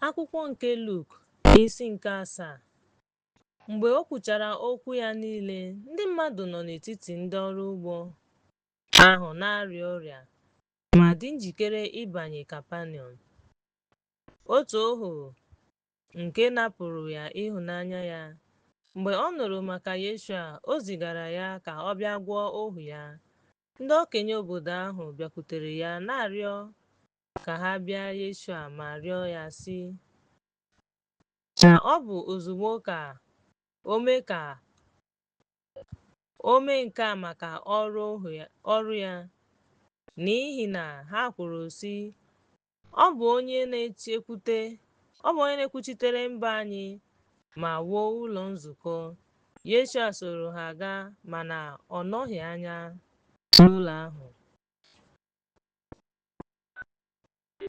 Akwụkwọ nke Luk isi nke 7. Mgbe o kwuchara okwu ya niile, ndị mmadụ nọ n'etiti ndị ọrụ ugbo ahụ na-arịa ọrịa ma dị njikere ịbanye Kapanọm. Otu ohu nke napụrụ ya ịhụnanya ya, mgbe ọ nụrụ maka Yeshua, o zigara ya ka ọ bịa gwọọ ohu ya. Ndị okenye obodo ahụ bịakwutere ya na-arịọ ka ha bịa Yeshua ma rịọ ya sị na ọ bụ ozugbo ka o mee nke a maka ọrụ ya, n'ihi na ha kwuru sị, ọ bụ onye na-ekwuchitere mba anyị ma wuo ụlọ nzukọ. Yeshua soro ha gaa, mana ọ nọghị anya n'ụlọ ahụ.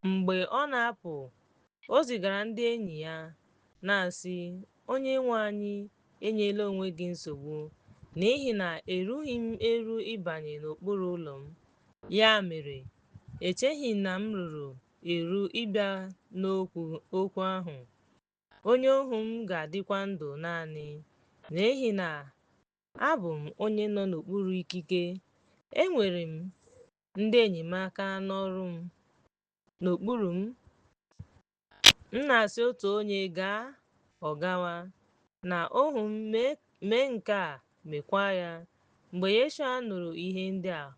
Mgbe ọ na-apụ, o zigara ndị enyi ya na-asị, Onyenwe anyị, enyela onwe gị nsogbu, n'ihi na erughị m eru ịbanye n'okpuru ụlọ m. Ya mere, echeghị na m ruru eru ịbịa n'okwu ahụ. Onye ohu m ga-adịkwa ndụ naanị n'ihi na abụ m onye nọ n'okpuru ikike. Enwere m ndị enyemaka n'okpuru m. M na-asị otu onye gaa, ọ gawa, na ohu m mee nke a, meekwa ya. Mgbe Yeshua nụrụ ihe ndị a,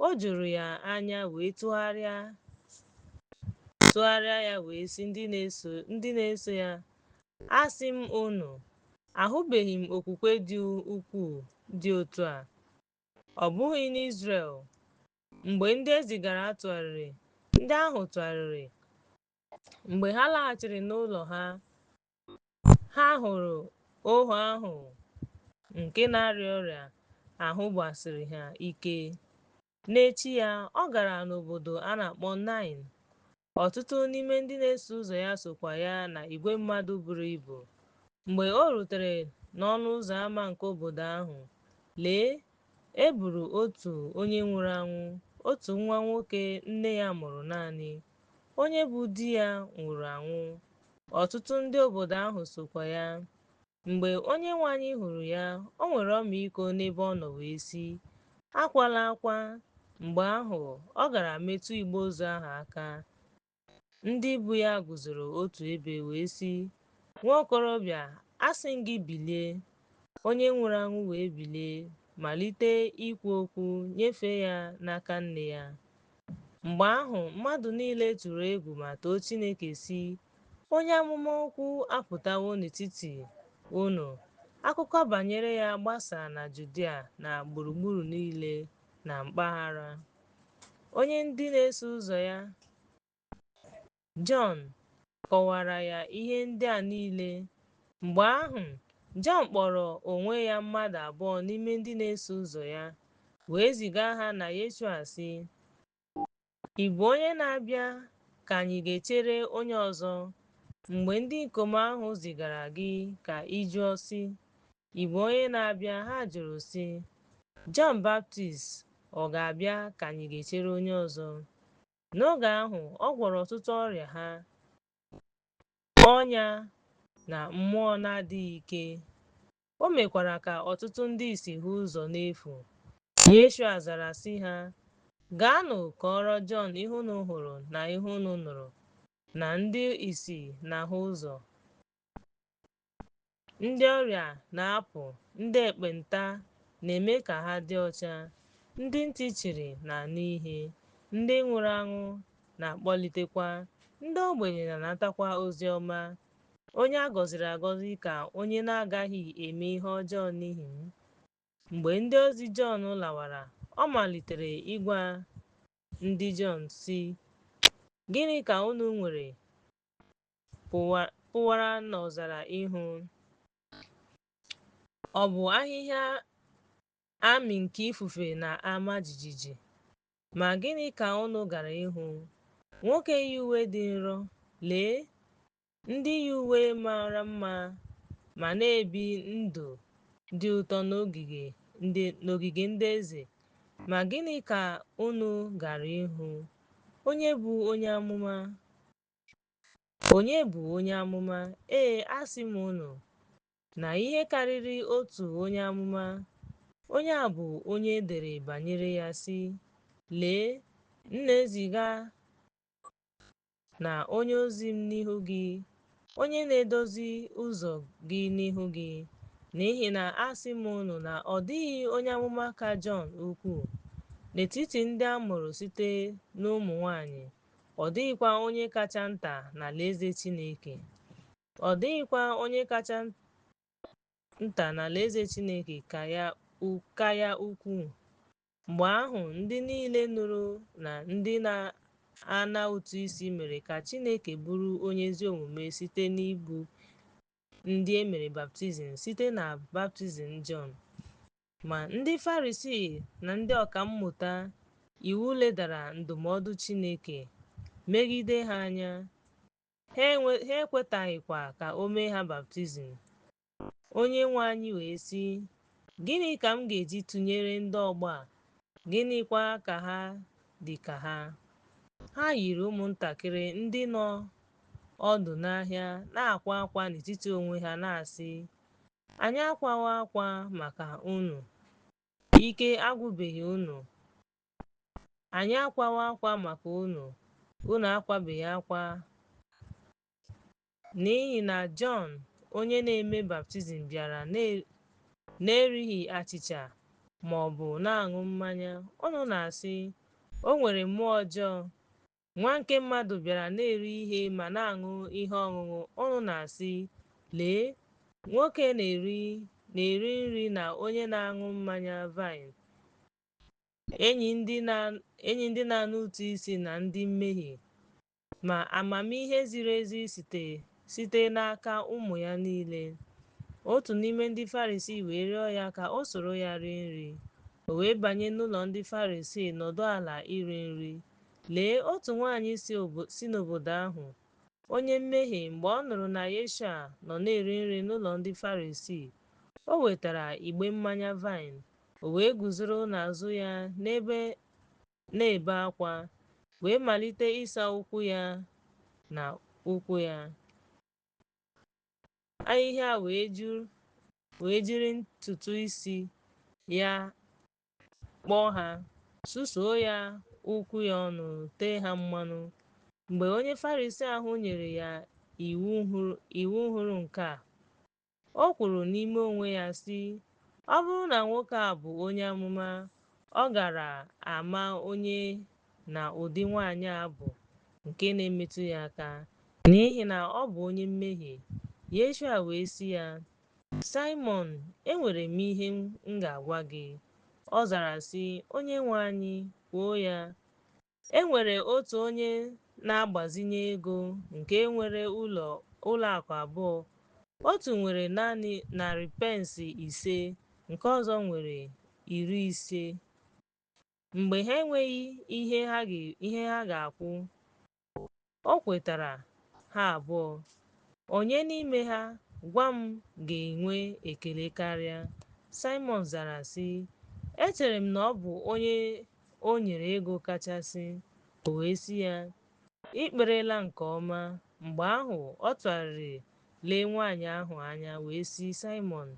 o juru ya anya wee tụgharịa ya wee sị ndị na-eso ya, asị m unu, ahụbeghị m okwukwe dị ukwuu dị otu a, ọ bụghị n'Izrel. Mgbe ndị ezigara ndị ahụ tụgharịrị, mgbe ha laghachiri n'ụlọ ha hụrụ ohu ahụ nke na-arịa ọrịa ahụ gbasiri ha ike. N'echi ya, ọ gara n'obodo a na-akpọ Nain. Ọtụtụ n'ime ndị na-eso ụzọ ya sokwa ya na igwe mmadụ buru ibu. Mgbe o rutere n'ọnụ ụzọ ámá nke obodo ahụ, lee, e buru otu onye nwụrụ anwụ, otu nwa nwoke nne ya mụrụ naanị, onye bụ di ya nwụrụ anwụ. Ọtụtụ ndị obodo ahụ sokwa ya. Mgbe Onyenwe anyị hụrụ ya, o nwere ọmịiko n'ebe ọ nọ wee sị, akwala akwa. Mgbe ahụ, ọ gara metụ igbe ozu ahụ aka. Ndị bu ya guzoro otu ebe wee sị, nwa okorobịa, asị m gị bilie. Onye nwụrụ anwụ wee bilie, malite ikwu okwu, nyefee ya n'aka nne ya. Mgbe ahụ, mmadụ niile tụrụ egwu ma too Chineke sị, onye amụma ukwu apụtawo n'etiti unu. Akụkọ banyere ya gbasaa na Judia na gburugburu niile na mpaghara. Onye ndị na-eso ụzọ ya, Jọn, kọwara ya ihe ndị a niile. Mgbe ahụ, Jọn kpọrọ onwe ya mmadụ abụọ n'ime ndị na-eso ụzọ ya, wee ziga ha na Yeshua sị, ị bụ onye na-abịa ka anyị ga-echere onye ọzọ? Mgbe ndị ikom ahụ zigara gị ka ị jụọ sị, ị bụ onye na-abịa? Ha jụrụ sị, Jọn Baptist ọ ga-abịa ka anyị ga-echere onye ọzọ? N'oge ahụ, ọ gwọrọ ọtụtụ ọrịa ha, ọnya na mmụọ na-adịghị ike. O mekwara ka ọtụtụ ndị ìsì hụ ụzọ n'efu. Yeshua zara sị ha, gaanụ kọọrọ Jọn ihe unu hụrụ na ihe unu nụrụ, na ndị ìsì na-ahụ ụzọ, ndị ọrịa na-apụ, ndị ekpenta na-eme ka ha dị ọcha, ndị ntị chiri na-anụ ihe, ndị nwụrụ anwụ na-akpọlitekwa, ndị ogbenye na-anatakwa ozi ọma. Onye a gọziri agọzi ka onye na-agaghị eme ihe ọjọọ n'ihi m. Mgbe ndị ozi Jọn lawara, ọ malitere ịgwa ndị Jọn sị, gịnị ka unu nwere pụwara n'ọzara ịhụ? Ọ bụ ahịhịa amị nke ifufe na-ama jijiji? Ma gịnị ka unu gara ịhụ? Nwoke yi uwe dị nro? Lee, ndị yi uwe mara mma ma na-ebi ndụ dị ụtọ n'ogige ndị eze. Ma gịnị ka unu gara ịhụ? Onye bụ onye amụma? Onye bụ onye amụma? Ee, asị m unu na ihe karịrị otu onye amụma. Onye a bụ onye e dere banyere ya sị, lee, m na-eziga na onye ozi m n'ihu gị, onye na-edozi ụzọ gị n'ihu gị. N'ihi na asị m unu na ọ dịghị onye amụma ka Jọn ukwuu n'etiti ndị a mụrụ site n'ụmụ nwanyị. Ọ dịghịkwa onye kacha nta n'alaeze Chineke. Ọ dịghịkwa onye kacha nta n'alaeze Chineke ka ya ukwuu. Mgbe ahụ ndị niile nụrụ na ndị na-ana ụtụ isi mere ka Chineke bụrụ onye ezi omume site n'ịbụ ndị e mere baptizim site na baptizim Jọn. Ma ndị Farisii na ndị ọka mmụta iwu ledara ndụmọdụ Chineke megide ha anya. Ha ekwetaghịkwa ka o mee ha baptizim. Onyenwe anyị wee sị, gịnị ka m ga-eji tụnyere ndị ọgbọ a? Gịnịkwa ka ha dị ka ha? Ha yiri ụmụntakịrị ndị nọ ọdụ n'ahịa na-akwa akwa n'etiti onwe ha na-asị, anyị akwawa akwa maka unu, ike agwụbeghị unu. Anyị akwawa akwa maka unu, unu akwabeghị akwa. N'ihi na Jọn onye na-eme baptizim bịara na-erighị achịcha ma ọ bụ na-aṅụ mmanya, unu na-asị, o nwere mmụọ ọjọọ. Nwa nke mmadụ bịara na-eri ihe ma na-aṅụ ihe ọṅụṅụ, unu na-asị, lee, nwoke na-eri nri na onye na-aṅụ mmanya vaịn, enyi ndị na-anụ ụtụ isi na ndị mmehie. Ma amamihe ziri ezi site n'aka ụmụ ya niile. Otu n'ime ndị Farisii wee rịọ ya ka o soro ya rie nri. O wee banye n'ụlọ ndị Farisii nọdụ ala iri nri. Lee, otu nwaanyị si n'obodo ahụ, onye mmehie, mgbe ọ nụrụ na Yeshua nọ na-eri nri n'ụlọ ndị Farisii, o wetara igbe mmanya vaịn. O wee guzoro n'azụ ya na-ebe akwa, wee malite ịsa ụkwụ ya na ụkwụ ya. Ahịhịa wee jiri ntutu isi ya kpọọ ha, susuo ya ụkwụ ya ọnụ, tee ha mmanụ. Mgbe onye Farisii ahụ nyere ya iwu hụrụ nke a, o kwuru n'ime onwe ya sị, ọ bụrụ na nwoke a bụ onye amụma, ọ gara ama onye na ụdị nwaanyị a bụ nke na-emetụ ya aka, n'ihi na ọ bụ onye mmehie. Yeshua wee sị ya, Simon, enwere m ihe m ga-agwa gị. Ọ zara sị, Onyenwe anyị, kwuo ya. E nwere otu onye na-agbazinye ego nke nwere ụlọ akụ abụọ. Otu nwere naanị 100 pence ise, nke ọzọ nwere 50. Mgbe ha enweghị ihe ha ga-akwụ, o kwetara ha abụọ. Onye n'ime ha, gwa m, ga-enwe ekele karịa? Simon zara sị, echere m na ọ bụ onye o nyere ego kachasị. O wee sị ya, ị kperela nke ọma. Mgbe ahụ ọ tụgharịrị lee nwaanyị ahụ anya wee sị, Simon,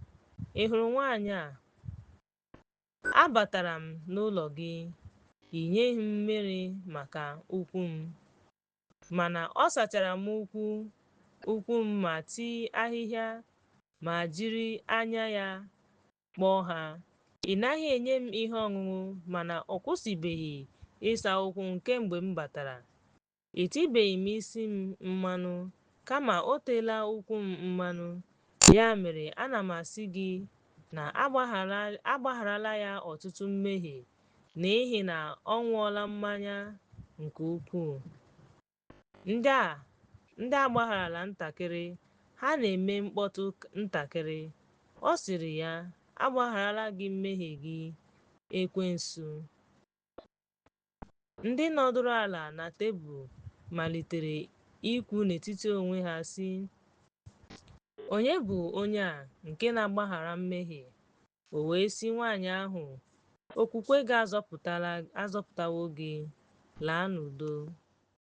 ị hụrụ nwaanyị a? Abatara m n'ụlọ gị, i nyeghị m mmiri maka ụkwụ m, mana ọ sachara m ụkwụ m ma tii ahịhịa ma jiri anya ya kpọọ ha. Ị naghị enye m ihe ọṅụṅụ, mana ọ kwụsịbeghị ịsa ụkwụ m kemgbe m batara. Etibeghị m isi m mmanụ, kama o teela ụkwụ m mmanụ. Ya mere, ana m asị gị na agbagharala ya ọtụtụ mmehie, n'ihi na ọ ṅụọla mmanya nke ukwuu. Ndị a gbagharala ntakịrị, ha na-eme mkpọtụ ntakịrị. Ọ sịrị ya, agbagharala gị mmehie gị, ekwensu. Ndị nọdụrụ ala na tebụl malitere ikwu n'etiti onwe ha sị, onye bụ onye a nke na-agbaghara mmehie? O wee sị nwaanyị ahụ, okwukwe gị azọpụtawo gị, laa n'udo.